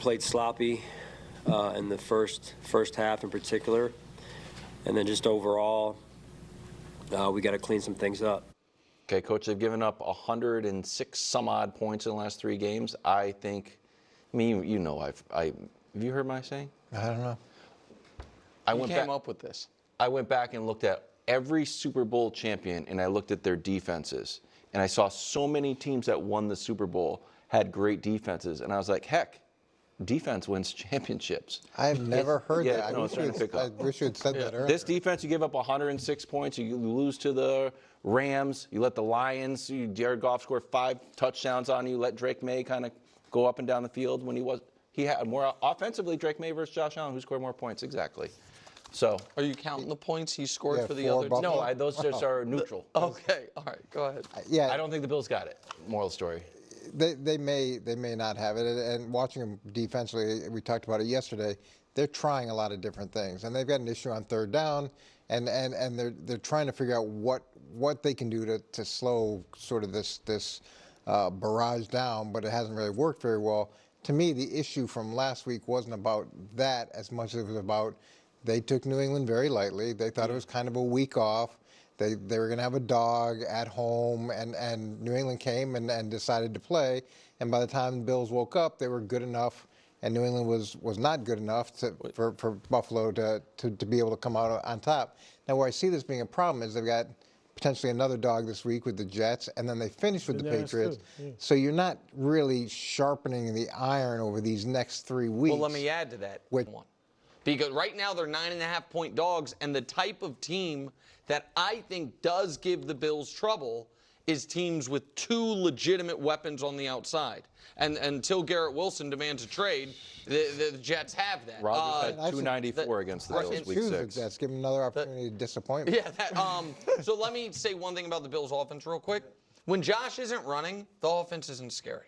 played sloppy in the first half in particular. And then just overall, we got to clean some things up. Okay, Coach, they've given up 106 some odd points in the last 3 games. I think, you know, have you heard my saying? I don't know. You came up with this. I went back and looked at every Super Bowl champion, and I looked at their defenses. And I saw so many teams that won the Super Bowl had great defenses. And I was like, heck, defense wins championships. I've never heard that. No, I wish you had said that earlier. This defense, you give up 106 points. You lose to the Rams. You let the Lions, Jared Goff score 5 touchdowns on you. Let Drake May kind of go up and down the field when he had more offensively. Drake May versus Josh Allen, who scored more points? Exactly. So, are you counting the points he scored for the 4 other? Buffalo? No, those just are neutral. Okay, all right, go ahead. I don't think the Bills got it. Moral story. They may not have it. And watching them defensively, we talked about it yesterday. They're trying a lot of different things, and they've got an issue on 3rd down, and they're trying to figure out what they can do to slow sort of this barrage down, but it hasn't really worked very well. To me, the issue from last week wasn't about that as much as it was about they took New England very lightly. They thought it was kind of a week off. They were going to have a dog at home, and New England came and decided to play. And by the time the Bills woke up, they were good enough, and New England was not good enough for Buffalo to be able to come out on top. Now, where I see this being a problem is they've got potentially another dog this week with the Jets, and then they finish with the Patriots. Yeah. So you're not really sharpening the iron over these next 3 weeks. Well, let me add to that one. Because right now they're 9.5-point dogs, and the type of team that I think does give the Bills trouble is teams with 2 legitimate weapons on the outside. And until Garrett Wilson demands a trade, the Jets have that. Rodgers had 294 against the Bills week 6. Jets. Give them another opportunity to disappoint. Yeah. So let me say one thing about the Bills' offense real quick. When Josh isn't running, the offense isn't scary.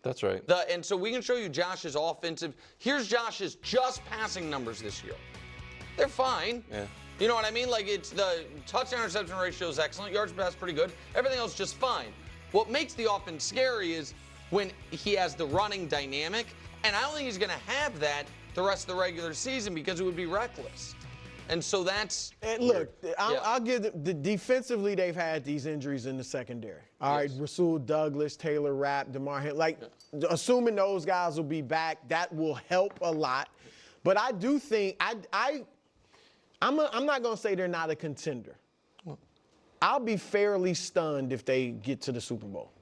That's right. And so we can show you Josh's offensive. Here's Josh's just passing numbers this year. They're fine. Yeah. You know what I mean? Like, it's the touchdown interception ratio is excellent. Yards per pass pretty good. Everything else just fine. What makes the offense scary is when he has the running dynamic, and I don't think he's going to have that the rest of the regular season because it would be reckless. And so that's. And look, I'll give the defensively, they've had these injuries in the secondary. All right, Rasul Douglas, Taylor Rapp, DeMar Hamlin. Assuming those guys will be back, that will help a lot. But I do think I'm not going to say they're not a contender. I'll be fairly stunned if they get to the Super Bowl.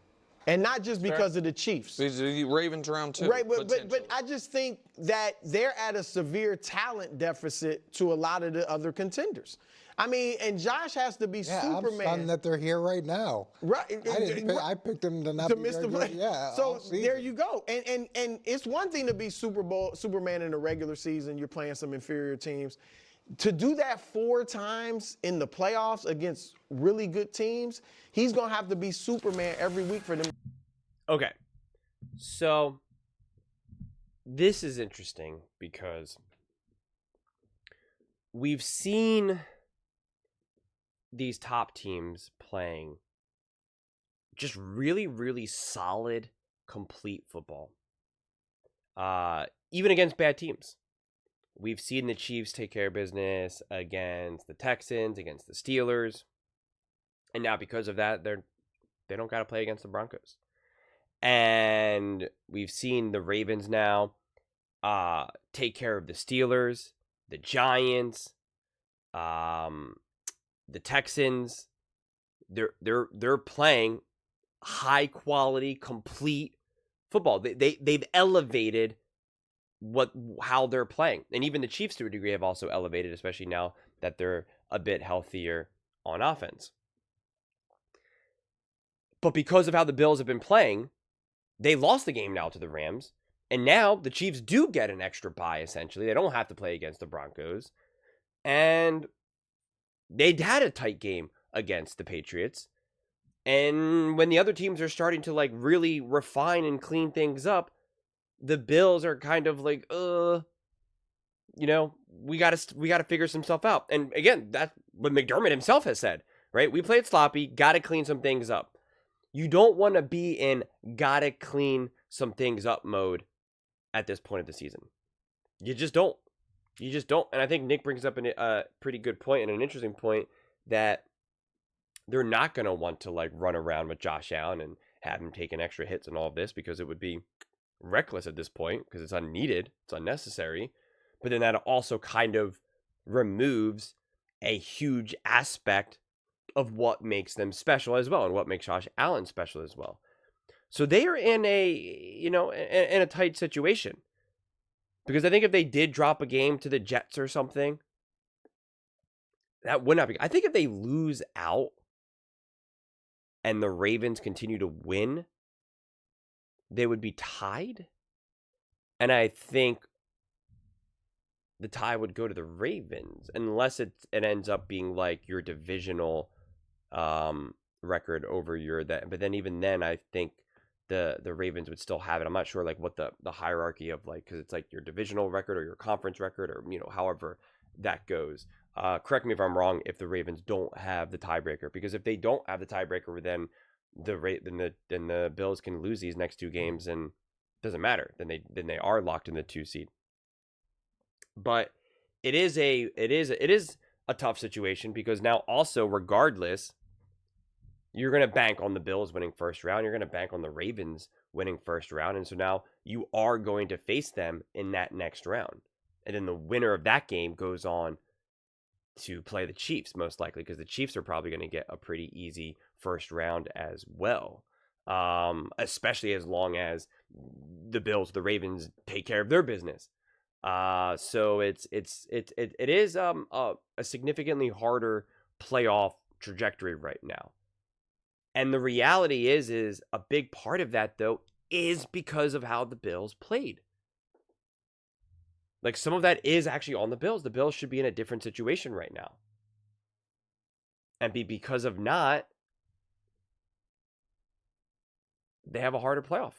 And not just because of the Chiefs. The Ravens around too. Right, but I just think that they're at a severe talent deficit to a lot of the other contenders. I mean, and Josh has to be Superman. I'm stunned that they're here right now. Right. I picked them to not miss the play. Yeah. So there you go. And it's one thing to be Superman in the regular season. You're playing some inferior teams. To do that 4 times in the playoffs against really good teams, he's going to have to be Superman every week for them. Okay. So this is interesting because we've seen these top teams playing just really, really solid, complete football. Even against bad teams. We've seen the Chiefs take care of business against the Texans, against the Steelers. And now because of that, they don't got to play against the Broncos. And we've seen the Ravens now take care of the Steelers, the Giants, the Texans. They're playing high quality, complete football. They've elevated how they're playing. And even the Chiefs to a degree have also elevated, especially now that they're a bit healthier on offense. But because of how the Bills have been playing, they lost the game now to the Rams. And now the Chiefs do get an extra bye, essentially. They don't have to play against the Broncos. And they had a tight game against the Patriots. And when the other teams are starting to like really refine and clean things up, the Bills are kind of like, we gotta figure some stuff out. And again, that's what McDermott himself has said, right? We played sloppy, gotta clean some things up. You don't want to be in gotta clean some things up mode at this point of the season. You just don't. You just don't. And I think Nick brings up a pretty good point and an interesting point that they're not going to want to like run around with Josh Allen and have him taking extra hits and all of this, because it would be reckless at this point because it's unneeded, it's unnecessary. But then that also kind of removes a huge aspect of what makes them special as well and what makes Josh Allen special as well. So they are in in a tight situation, because I think if they did drop a game to the Jets or something, that would not be. I think if they lose out and the Ravens continue to win, they would be tied. And I think the tie would go to the Ravens, unless it ends up being like your divisional record over your that. But then even then, I think the Ravens would still have it. I'm not sure like what the hierarchy of like, because it's like your divisional record or your conference record, or however that goes. Correct me if I'm wrong if the Ravens don't have the tiebreaker, because if they don't have the tiebreaker, then the Bills can lose these next two games and it doesn't matter. Then they are locked in the 2 seed. But it is a tough situation, because now also, regardless, you're going to bank on the Bills winning first round. You're going to bank on the Ravens winning first round. And so now you are going to face them in that next round. And then the winner of that game goes on to play the Chiefs, most likely, because the Chiefs are probably going to get a pretty easy first round as well. Especially as long as the Ravens take care of their business. So it is a significantly harder playoff trajectory right now. And the reality is a big part of that, though, is because of how the Bills played. Like, some of that is actually on the Bills. The Bills should be in a different situation right now. And because of not, they have a harder playoff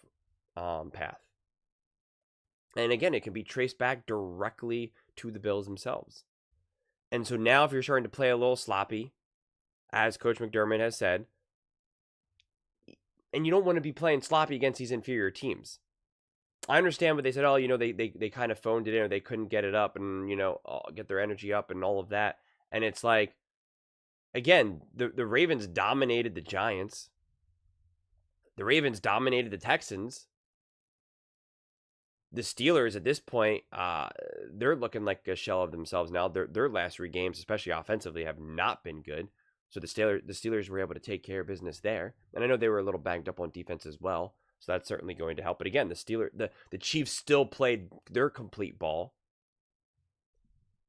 path. And again, it can be traced back directly to the Bills themselves. And so now if you're starting to play a little sloppy, as Coach McDermott has said, and you don't want to be playing sloppy against these inferior teams. I understand what they said, they kind of phoned it in, or they couldn't get it up and, get their energy up and all of that. And it's like, again, the Ravens dominated the Giants. The Ravens dominated the Texans. The Steelers at this point, they're looking like a shell of themselves now. Their last 3 games, especially offensively, have not been good. So the Steelers were able to take care of business there. And I know they were a little banged up on defense as well. So that's certainly going to help. But again, the Chiefs still played their complete ball.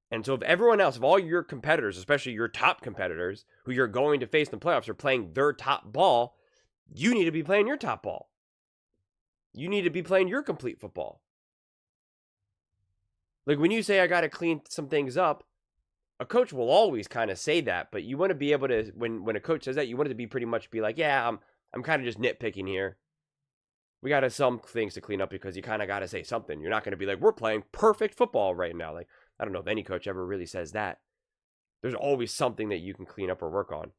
And so if everyone else, if all your competitors, especially your top competitors, who you're going to face in the playoffs, are playing their top ball, you need to be playing your top ball. You need to be playing your complete football. Like, when you say, I got to clean some things up, a coach will always kind of say that, but you want to be able to, when a coach says that, you want it to be pretty much be like, yeah, I'm kind of just nitpicking here. We got some things to clean up, because you kind of got to say something. You're not going to be like, we're playing perfect football right now. Like, I don't know if any coach ever really says that. There's always something that you can clean up or work on.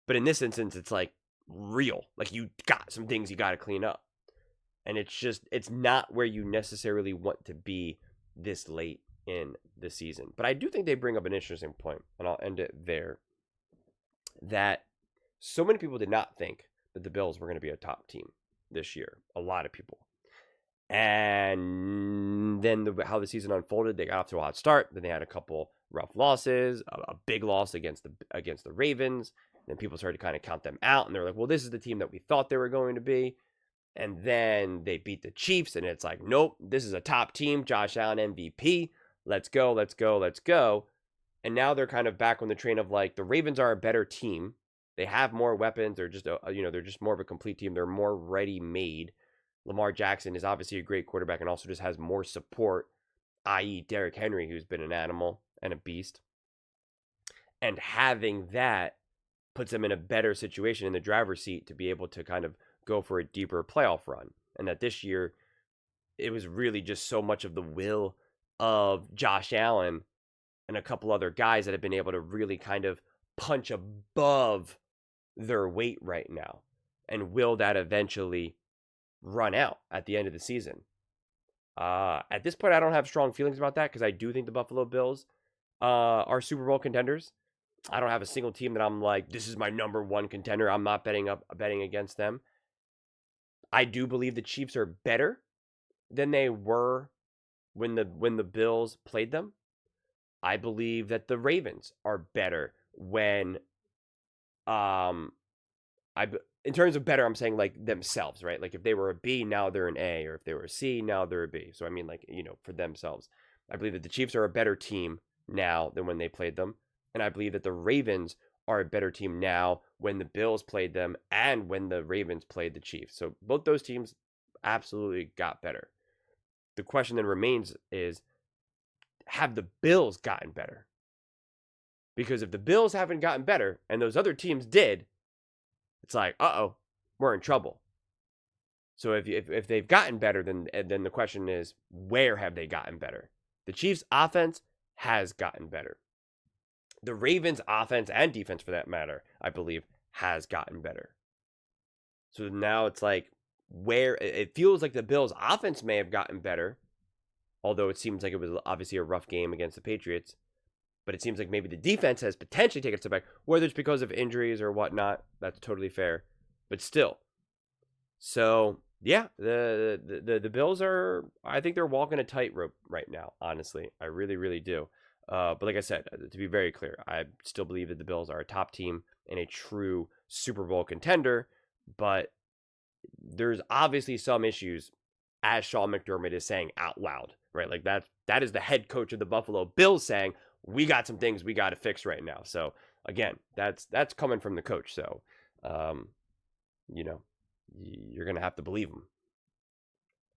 But in this instance, it's like real. Like, you got some things you got to clean up. And it's not where you necessarily want to be this late in the season. But I do think they bring up an interesting point, and I'll end it there, that so many people did not think that the Bills were going to be a top team this year. A lot of people. And then how the season unfolded, they got off to a hot start. Then they had a couple rough losses, a big loss against the Ravens. Then people started to kind of count them out, and they're like, well, this is the team that we thought they were going to be. And then they beat the Chiefs, and it's like, nope, this is a top team. Josh Allen MVP. Let's go, let's go, let's go. And now they're kind of back on the train of like, the Ravens are a better team. They have more weapons. They're just they're just more of a complete team. They're more ready-made. Lamar Jackson is obviously a great quarterback and also just has more support, i.e. Derrick Henry, who's been an animal and a beast. And having that puts them in a better situation in the driver's seat to be able to kind of go for a deeper playoff run. And that this year, it was really just so much of the will of Josh Allen and a couple other guys that have been able to really kind of punch above their weight right now. And will that eventually run out at the end of the season? At this point, I don't have strong feelings about that because I do think the Buffalo Bills are Super Bowl contenders. I don't have a single team that I'm like, this is my number one contender. I'm not betting against them. I do believe the Chiefs are better than they were when the Bills played them. I believe that the Ravens are better when in terms of better, I'm saying like themselves, right? Like if they were a B, now they're an A, or if they were a C, now they're a B. So I mean, like, for themselves. I believe that the Chiefs are a better team now than when they played them. And I believe that the Ravens are a better team now when the Bills played them and when the Ravens played the Chiefs. So both those teams absolutely got better. The question then remains is, have the Bills gotten better? Because if the Bills haven't gotten better and those other teams did, it's like, uh-oh, we're in trouble. So if they've gotten better, then the question is, where have they gotten better? The Chiefs' offense has gotten better. The Ravens' offense and defense, for that matter, I believe, has gotten better. So now it's like, where it feels like the Bills' offense may have gotten better, although it seems like it was obviously a rough game against the Patriots. But it seems like maybe the defense has potentially taken a step back, whether it's because of injuries or whatnot. That's totally fair, but still. So yeah, the Bills are. I think they're walking a tightrope right now. Honestly, I really, really do. But like I said, to be very clear, I still believe that the Bills are a top team and a true Super Bowl contender. But there's obviously some issues, as Sean McDermott is saying out loud, right? Like that is the head coach of the Buffalo Bills saying, we got some things we got to fix right now. So again, that's coming from the coach. So, you're going to have to believe him.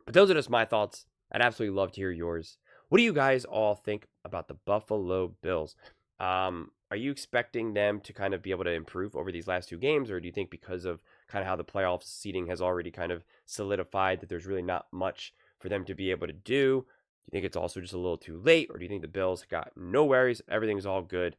But those are just my thoughts. I'd absolutely love to hear yours. What do you guys all think about the Buffalo Bills? Are you expecting them to kind of be able to improve over these last two games? Or do you think because of kind of how the playoff seeding has already kind of solidified that there's really not much for them to be able to do? Do you think it's also just a little too late? Or do you think the Bills got no worries, everything's all good,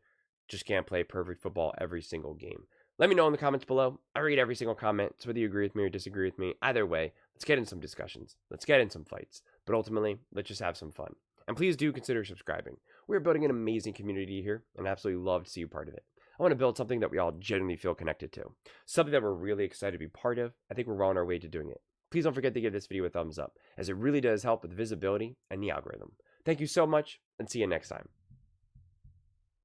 just can't play perfect football every single game? Let me know in the comments below. I read every single comment, so whether you agree with me or disagree with me, either way, let's get in some discussions. Let's get in some fights. But ultimately, let's just have some fun. And please do consider subscribing. We're building an amazing community here, and I absolutely love to see you part of it. I want to build something that we all genuinely feel connected to. Something that we're really excited to be part of. I think we're well on our way to doing it. Please don't forget to give this video a thumbs up, as it really does help with visibility and the algorithm. Thank you so much, and see you next time.